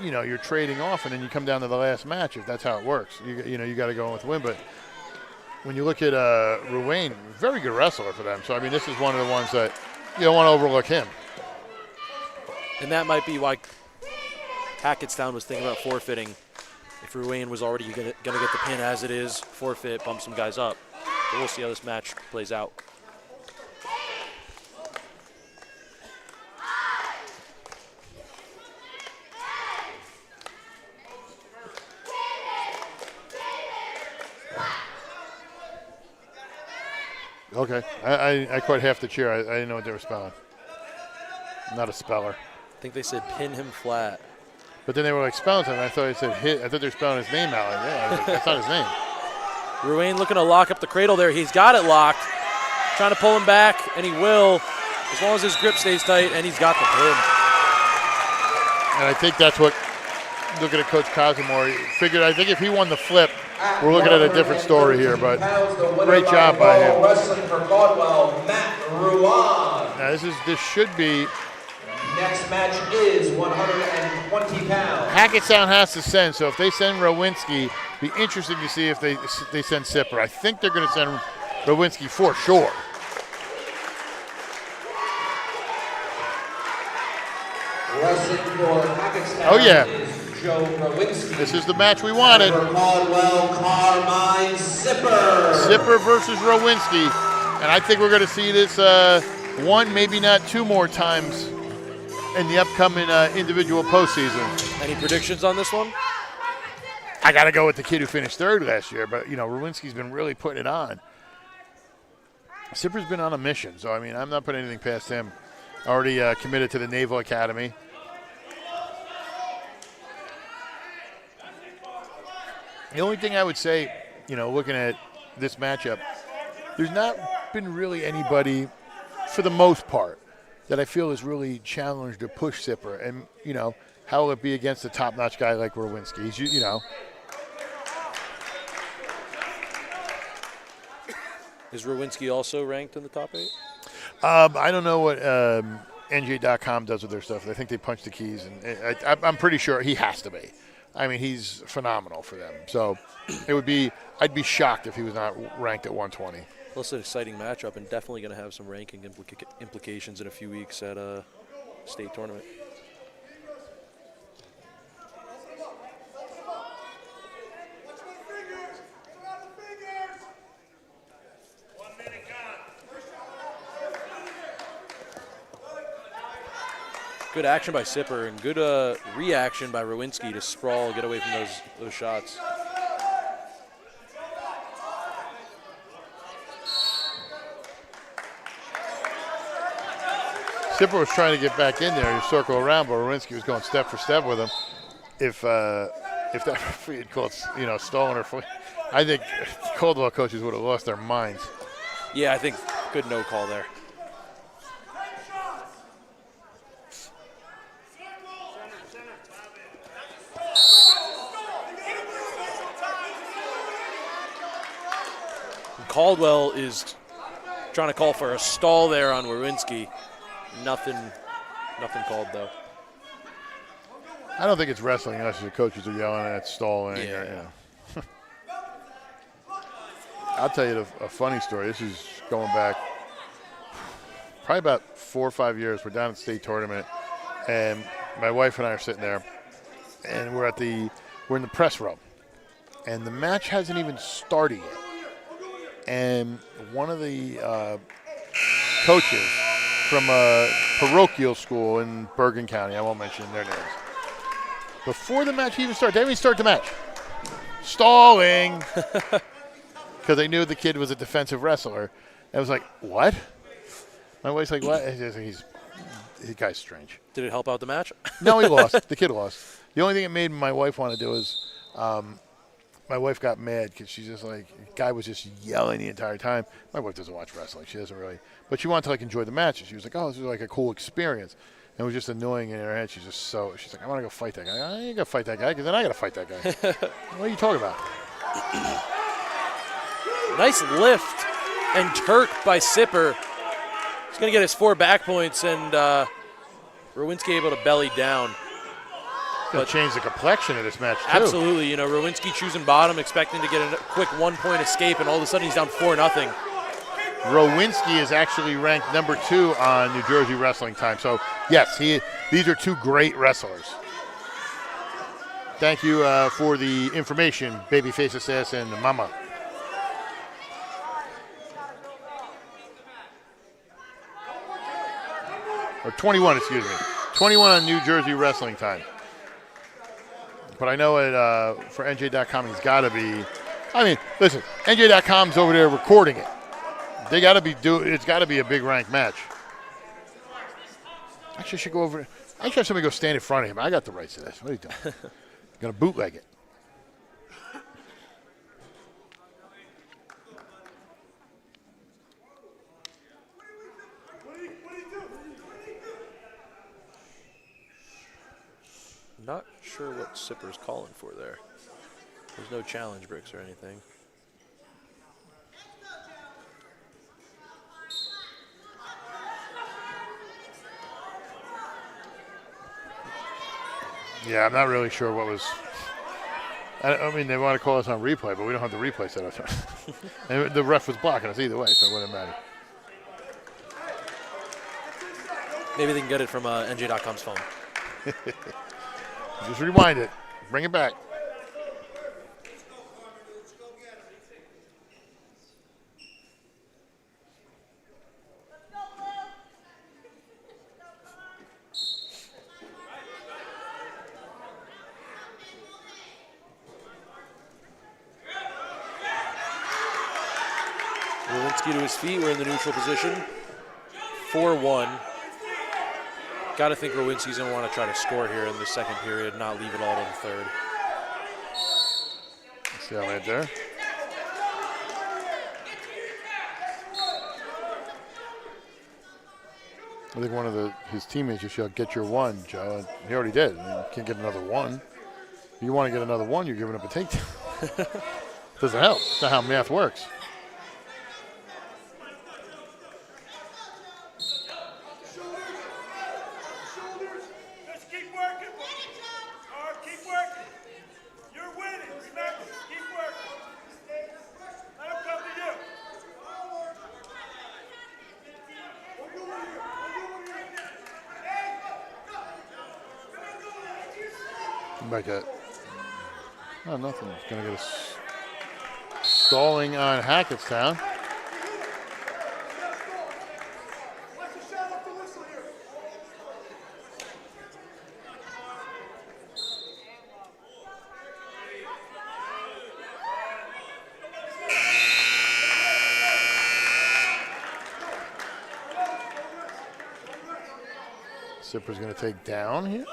you're trading off and then you come down to the last match if that's how it works. You got to go in with a win. But when you look at Ruane, very good wrestler for them. So, I mean, this is one of the ones that you don't want to overlook him. And that might be why Hackettstown was thinking about forfeiting. If Ruane was already going to get the pin as it is, forfeit, bump some guys up. But we'll see how this match plays out. Okay. I quite half the cheer. I didn't know what they were spelling. I'm not a speller. I think they said pin him flat. But then they were like spelling something. I thought they said hit. I thought they were spelling his name out. That's not his name. Ruane looking to lock up the cradle there. He's got it locked. Trying to pull him back, and he will, as long as his grip stays tight, and he's got the pin. And I think that's what, looking at Coach Casimir, figured, I think if he won the flip, we're looking at a different story here, but great job by him. Wrestling for Caldwell, Matt Ruane. Now this should be. Next match is 120 pounds. Hackettstown has to send, so if they send Rowinski, be interesting to see if they send Sipper. I think they're going to send Rowinski for sure. Wrestling for Hackettstown. Oh yeah. Joe Rowinski. This is the match we wanted. For Caldwell, Carmine Sipper. Sipper versus Rowinski. And I think we're going to see this one, maybe not 2 more times in the upcoming individual postseason. Any predictions on this one? I got to go with the kid who finished 3rd last year, but, Rowinski's been really putting it on. Sipper's been on a mission, so, I mean, I'm not putting anything past him. Already committed to the Naval Academy. The only thing I would say, looking at this matchup, there's not been really anybody, for the most part, that I feel is really challenged or pushed Sipper. And, how will it be against a top-notch guy like Rowinski? He's, Is Rowinski also ranked in the top 8? I don't know what NJ.com does with their stuff. I think they punch the keys, and I'm pretty sure he has to be. I mean, he's phenomenal for them. So I'd be shocked if he was not ranked at 120. Well, it's an exciting matchup and definitely going to have some ranking implications in a few weeks at a state tournament. Good action by Sipper and good reaction by Rowinski to sprawl, get away from those shots. Sipper was trying to get back in there. He circle around, but Rowinski was going step for step with him. If that referee had called, stolen or I think Caldwell coaches would have lost their minds. Yeah, I think good no call there. Caldwell is trying to call for a stall there on Rowinski. Nothing called though. I don't think it's wrestling unless the coaches are yelling at stalling. Yeah. I'll tell you a funny story. This is going back probably about 4 or 5 years. We're down at the state tournament, and my wife and I are sitting there, and we're in the press row, and the match hasn't even started yet. And one of the coaches from a parochial school in Bergen County, I won't mention their names, before the match even started, they didn't even start the match. Stalling. Because they knew the kid was a defensive wrestler. And I was like, what? My wife's like, what? He's guy's strange. Did it help out the match? No, he lost. The kid lost. The only thing it made my wife want to do is my wife got mad because she's just like, the guy was just yelling the entire time. My wife doesn't watch wrestling. She doesn't really. But she wanted to enjoy the match. She was like, oh, this is like a cool experience. And it was just annoying in her head. She's like, I want to go fight that guy. I ain't going to fight that guy because then I got to fight that guy. What are you talking about? Nice lift and Turk by Sipper. He's going to get his 4 back points, and Rowinski able to belly down. Going to change the complexion of this match, too. Absolutely. Rowinski choosing bottom, expecting to get a quick 1-point escape, and all of a sudden he's down 4-0. Rowinski is actually ranked number 2 on New Jersey Wrestling Time. So, yes, these are 2 great wrestlers. Thank you for the information, Babyface Assassin Mama. Or 21, excuse me. 21 on New Jersey Wrestling Time. But I know for NJ.com, he's got to be. I mean, listen, NJ.com's over there recording it. They got to be it's got to be a big ranked match. Actually, I should go over. I should have somebody go stand in front of him. I got the rights to this. What are you doing? Gonna bootleg it. Not sure what Sipper's calling for there. There's no challenge bricks or anything. Yeah, I'm not really sure what was. I mean, they want to call us on replay, but we don't have the replay set up. And the ref was blocking us either way, so it wouldn't matter. Maybe they can get it from NJ.com's phone. Just rewind it. Bring it back. Rowinski to his feet. We're in the neutral position. 4-1. Got to think Rowinski's going to want to try to score here in the second period, not leave it all to the third. Stalemate there. I think one of his teammates just yelled, "Get your one, Joe." And he already did. I mean, you can't get another one. If you want to get another one, you're giving up a takedown. Doesn't help. That's not how math works. Back at, oh, nothing. It's going to get a stalling on Hackettstown. Zipper's going to take down here.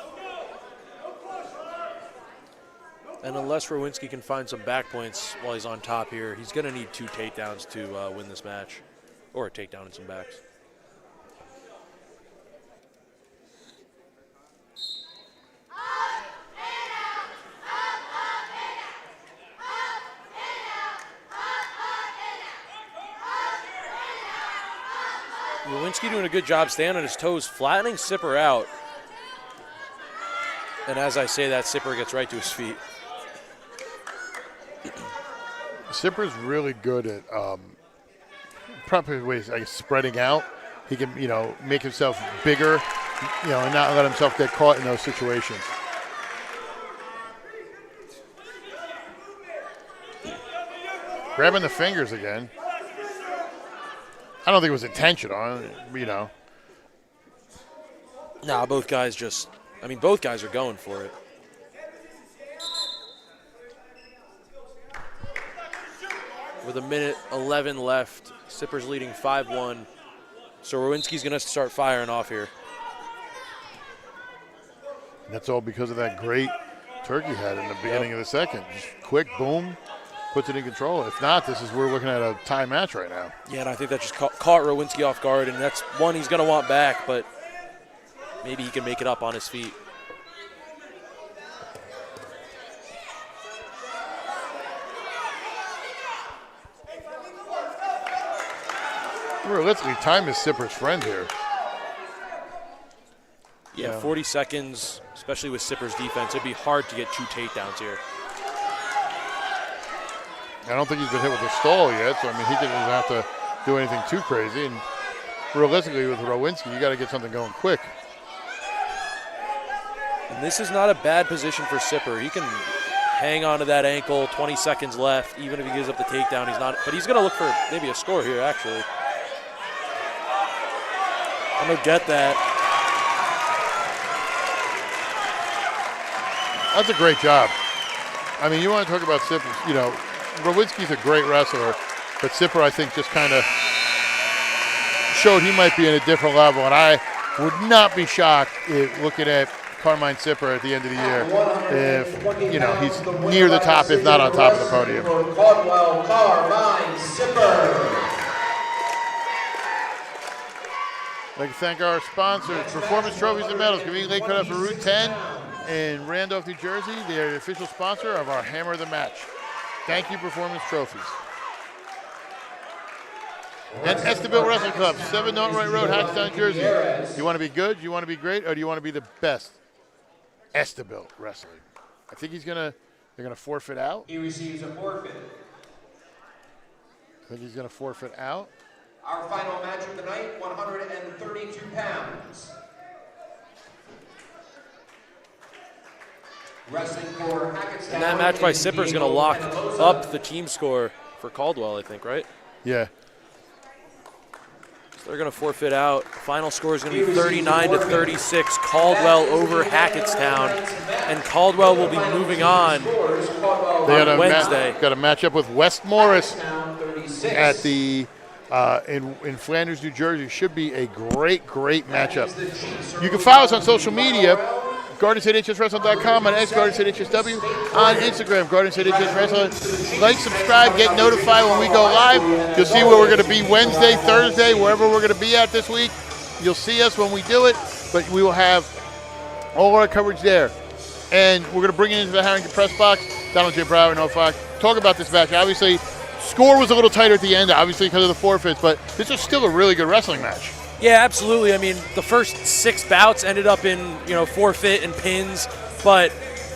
And unless Rowinski can find some back points while he's on top here, he's going to need 2 takedowns to win this match, or a takedown and some backs. Rowinski doing a good job staying on his toes, flattening Sipper out. And as I say that, Sipper gets right to his feet. Sipper's really good at proper ways, I guess, spreading out. He can, make himself bigger, and not let himself get caught in those situations. Grabbing the fingers again. I don't think it was intentional, Nah, both guys both guys are going for it. With 1:11 left, Sipper's leading 5-1. So Rowinski's going to start firing off here. And that's all because of that great Turkey had in the beginning of the second. Just quick, boom, puts it in control. If not, we're looking at a tie match right now. Yeah, and I think that just caught Rowinski off guard, and that's one he's going to want back, but maybe he can make it up on his feet. Realistically, time is Sipper's friend here. Yeah, 40 seconds, especially with Sipper's defense. It'd be hard to get 2 takedowns here. I don't think he's been hit with a stall yet, so, he doesn't have to do anything too crazy. And realistically, with Rowinski, you got to get something going quick. And this is not a bad position for Sipper. He can hang on to that ankle, 20 seconds left, even if he gives up the takedown. But he's going to look for maybe a score here, actually. I'm going to get that. That's a great job. You want to talk about Sipper, Rowinski's a great wrestler, but Sipper, I think, just kind of showed he might be in a different level. And I would not be shocked if looking at Carmine Sipper at the end of the year if, he's near the top, if not on top of the podium. Caldwell Carmine Sipper. I'd like to thank our sponsors, Performance Trophies and Medals, conveniently late cut off for Route 10 in Randolph, New Jersey. They are the official sponsor of our Hammer of the Match. Thank you, Performance Trophies. And Estibilt Wrestling Club, 7 Norton Wright Road, Hackettstown, New Jersey. Do you want to be good, do you want to be great, or do you want to be the best? Estibilt Wrestling. I think they're gonna forfeit out. He receives a forfeit. I think he's gonna forfeit out. Our final match of the night, 132 pounds. Wrestling for Hackettstown. And that match by Sipper is going to lock up the team score for Caldwell, I think, right? Yeah. So they're going to forfeit out. Final score is going to be 39-36. Caldwell over Hackettstown. And Caldwell will be moving on Wednesday. Got a matchup with West Morris at the in Flanders, New Jersey. Should be a great matchup. You can follow us on social media. GardenStateHSWrestling.com, on X, GardenStateHSW, on Instagram, GardenStateHSWrestling. Like, subscribe, get notified when we go live. You'll see where we're going to be Wednesday, Thursday, wherever we're going to be at this week. You'll see us when we do it, but we will have all our coverage there. And we're going to bring it into the Harrington press box. Donald J. Brower and Fox talk about this match. Obviously, score was a little tighter at the end, obviously because of the forfeits, but this was still a really good wrestling match. Yeah, absolutely. I mean, the first 6 bouts ended up in, forfeit and pins, but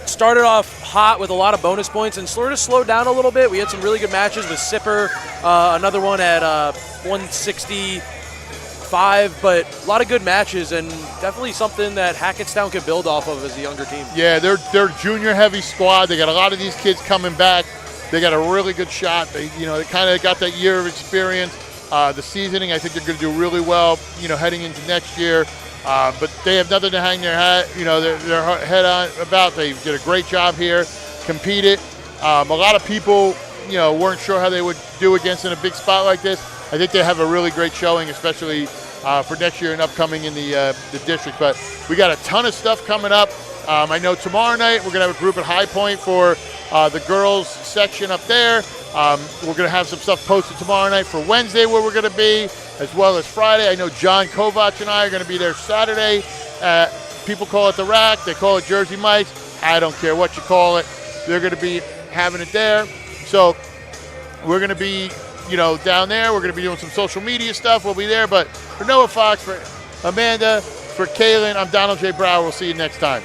started off hot with a lot of bonus points and sort of slowed down a little bit. We had some really good matches with Sipper, another one at 165, but a lot of good matches and definitely something that Hackettstown could build off of as a younger team. Yeah, they're junior heavy squad. They got a lot of these kids coming back. They got a really good shot. They kind of got that year of experience. The seasoning, I think they're going to do really well, heading into next year. But they have nothing to hang their head on about. They did a great job here, competed. A lot of people, weren't sure how they would do against in a big spot like this. I think they have a really great showing, especially for next year and upcoming in the district. But we got a ton of stuff coming up. I know tomorrow night we're going to have a group at High Point for the girls section up there. We're going to have some stuff posted tomorrow night for Wednesday where we're going to be, as well as Friday. I know John Kovac and I are going to be there Saturday. People call it the Rack. They call it Jersey Mike's. I don't care what you call it. They're going to be having it there. So we're going to be, down there. We're going to be doing some social media stuff. We'll be there. But for Noah Fox, for Amanda, for Kaylin, I'm Donald J. Brower. We'll see you next time.